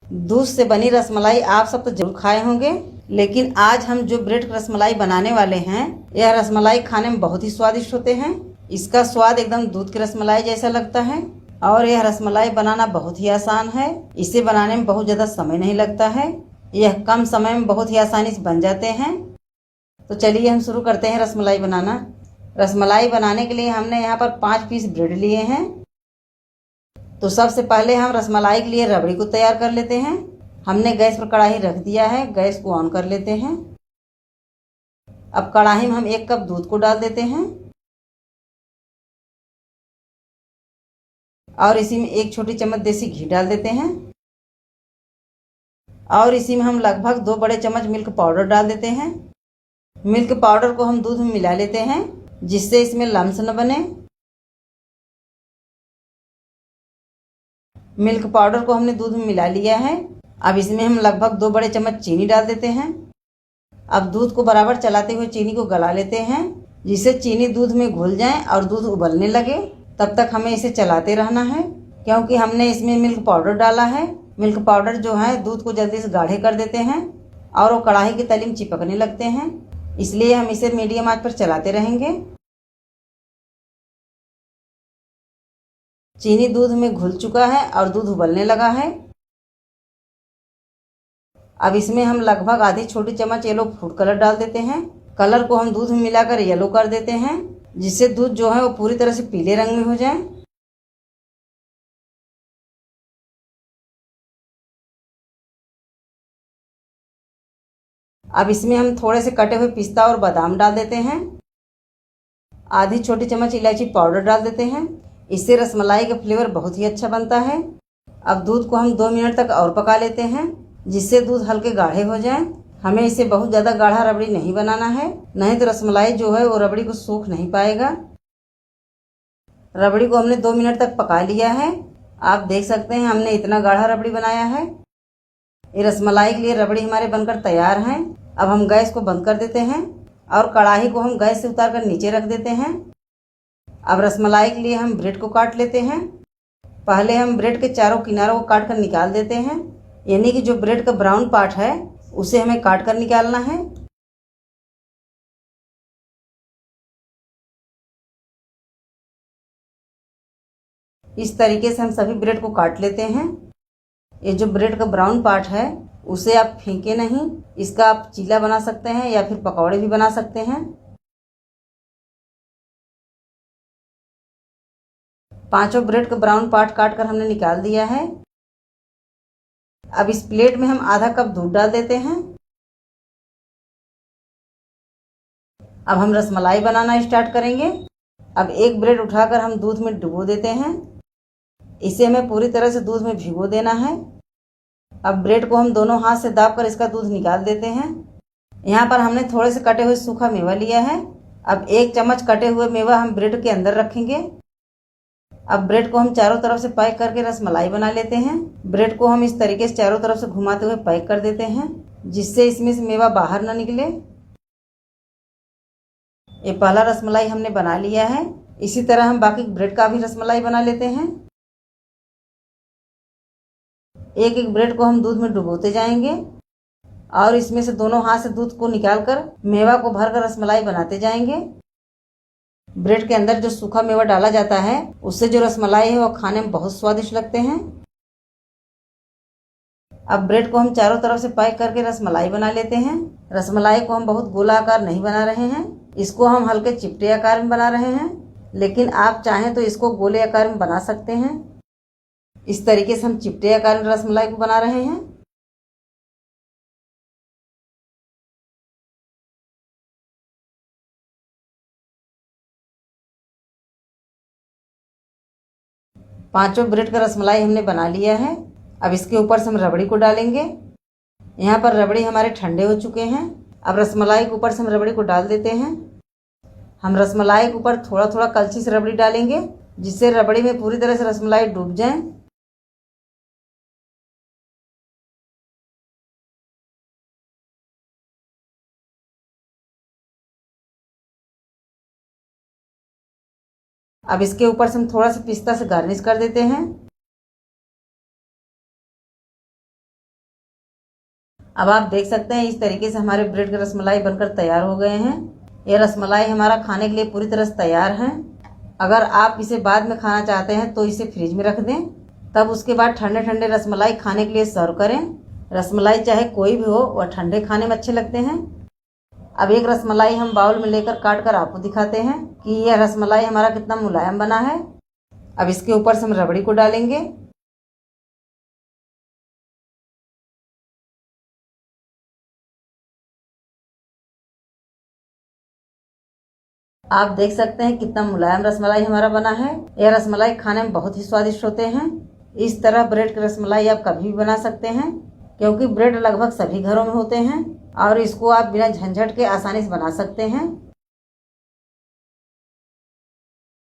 दूध से बनी रसमलाई आप सब तो जरूर खाए होंगे, लेकिन आज हम जो ब्रेड रसमलाई बनाने वाले हैं, यह रसमलाई खाने में बहुत ही स्वादिष्ट होते हैं। इसका स्वाद एकदम दूध की रसमलाई जैसा लगता है और यह रसमलाई बनाना बहुत ही आसान है। इसे बनाने में बहुत ज़्यादा समय नहीं लगता है। यह कम समय में बहुत ही आसानी से बन जाते हैं। तो चलिए हम शुरू करते हैं रसमलाई बनाना। रसमलाई बनाने के लिए हमने यहाँ पर 5 पीस ब्रेड लिए हैं। तो सबसे पहले हम रसमलाई के लिए रबड़ी को तैयार कर लेते हैं। हमने गैस पर कढ़ाई रख दिया है, गैस को ऑन कर लेते हैं। अब कढ़ाई में हम 1 कप दूध को डाल देते हैं और इसी में 1 छोटी चम्मच देसी घी डाल देते हैं और इसी में हम लगभग 2 बड़े चम्मच मिल्क पाउडर डाल देते हैं। मिल्क पाउडर को हम दूध में मिला लेते हैं जिससे इसमें लम्स न बने। मिल्क पाउडर को हमने दूध में मिला लिया है। अब इसमें हम लगभग 2 बड़े चम्मच चीनी डाल देते हैं। अब दूध को बराबर चलाते हुए चीनी को गला लेते हैं जिससे चीनी दूध में घुल जाए और दूध उबलने लगे। तब तक हमें इसे चलाते रहना है क्योंकि हमने इसमें मिल्क पाउडर डाला है। मिल्क पाउडर जो है दूध को जल्दी से गाढ़े कर देते हैं और वो कढ़ाई की तली में चिपकने लगते हैं, इसलिए हम इसे मीडियम आंच पर चलाते रहेंगे। चीनी दूध में घुल चुका है और दूध उबलने लगा है। अब इसमें हम लगभग आधी छोटी चम्मच येलो फूड कलर डाल देते हैं। कलर को हम दूध में मिलाकर येलो कर देते हैं जिससे दूध जो है वो पूरी तरह से पीले रंग में हो जाए। अब इसमें हम थोड़े से कटे हुए पिस्ता और बादाम डाल देते हैं। आधी छोटी चम्मच इलायची पाउडर डाल देते हैं। इससे रसमलाई का फ्लेवर बहुत ही अच्छा बनता है। अब दूध को हम 2 मिनट तक और पका लेते हैं जिससे दूध हल्के गाढ़े हो जाएं। हमें इसे बहुत ज़्यादा गाढ़ा रबड़ी नहीं बनाना है, नहीं तो रसमलाई जो है वो रबड़ी को सूख नहीं पाएगा। रबड़ी को हमने 2 मिनट तक पका लिया है। आप देख सकते हैं हमने इतना गाढ़ा रबड़ी बनाया है। ये रसमलाई के लिए रबड़ी हमारे बनकर तैयार हैं। अब हम गैस को बंद कर देते हैं और कढ़ाई को हम गैस से उतार कर नीचे रख देते हैं। अब रसमलाई के लिए हम ब्रेड को काट लेते हैं। पहले हम ब्रेड के चारों किनारों को काट कर निकाल देते हैं, यानी कि जो ब्रेड का ब्राउन पार्ट है उसे हमें काट कर निकालना है। इस तरीके से हम सभी ब्रेड को काट लेते हैं। ये जो ब्रेड का ब्राउन पार्ट है उसे आप फेंके नहीं, इसका आप चीला बना सकते हैं या फिर पकौड़े भी बना सकते हैं। 5 ब्रेड का ब्राउन पार्ट काट कर हमने निकाल दिया है। अब इस प्लेट में हम आधा कप दूध डाल देते हैं। अब हम रसमलाई बनाना स्टार्ट करेंगे। अब 1 ब्रेड उठाकर हम दूध में डुबो देते हैं। इसे हमें पूरी तरह से दूध में भिगो देना है। अब ब्रेड को हम दोनों हाथ से दाबकर इसका दूध निकाल देते हैं। यहाँ पर हमने थोड़े से कटे हुए सूखा मेवा लिया है। अब 1 चम्मच कटे हुए मेवा हम ब्रेड के अंदर रखेंगे। अब ब्रेड को हम चारों तरफ से पैक करके रसमलाई बना लेते हैं। ब्रेड को हम इस तरीके से चारों तरफ से घुमाते हुए पैक कर देते हैं जिससे इसमें से मेवा बाहर ना निकले। ये पहला रसमलाई हमने बना लिया है। इसी तरह हम बाकी ब्रेड का भी रसमलाई बना लेते हैं। एक एक ब्रेड को हम दूध में डुबोते जाएंगे और इसमें से दोनों हाथ से दूध को निकालकर मेवा को भरकर रसमलाई बनाते जाएंगे। ब्रेड के अंदर जो सूखा मेवा डाला जाता है उससे जो रसमलाई है वो खाने में बहुत स्वादिष्ट लगते हैं। अब ब्रेड को हम चारों तरफ से पैक करके रसमलाई बना लेते हैं। रसमलाई को हम बहुत गोला आकार नहीं बना रहे हैं, इसको हम हल्के चिपटे आकार में बना रहे हैं, लेकिन आप चाहें तो इसको गोले आकार में बना सकते हैं। इस तरीके से हम चिपटे आकार में रसमलाई को बना रहे हैं। पांचों ब्रेड का रसमलाई हमने बना लिया है। अब इसके ऊपर से हम रबड़ी को डालेंगे। यहाँ पर रबड़ी हमारे ठंडे हो चुके हैं। अब रसमलाई के ऊपर से हम रबड़ी को डाल देते हैं। हम रसमलाई के ऊपर थोड़ा थोड़ा कलछी से रबड़ी डालेंगे जिससे रबड़ी में पूरी तरह से रसमलाई डूब जाए। अब इसके ऊपर से हम थोड़ा सा पिस्ता से गार्निश कर देते हैं। अब आप देख सकते हैं इस तरीके से हमारे ब्रेड के रसमलाई बनकर तैयार हो गए हैं। यह रसमलाई हमारा खाने के लिए पूरी तरह से तैयार है। अगर आप इसे बाद में खाना चाहते हैं तो इसे फ्रिज में रख दें, तब उसके बाद ठंडे ठंडे रसमलाई खाने के लिए सर्व करें। रसमलाई चाहे कोई भी हो, वह ठंडे खाने में अच्छे लगते हैं। अब एक रसमलाई हम बाउल में लेकर काट कर आपको दिखाते हैं कि यह रसमलाई हमारा कितना मुलायम बना है। अब इसके ऊपर से हम रबड़ी को डालेंगे। आप देख सकते हैं कितना मुलायम रसमलाई हमारा बना है। यह रसमलाई खाने में बहुत ही स्वादिष्ट होते हैं। इस तरह ब्रेड की रसमलाई आप कभी भी बना सकते हैं, क्योंकि ब्रेड लगभग सभी घरों में होते हैं और इसको आप बिना झंझट के आसानी से बना सकते हैं।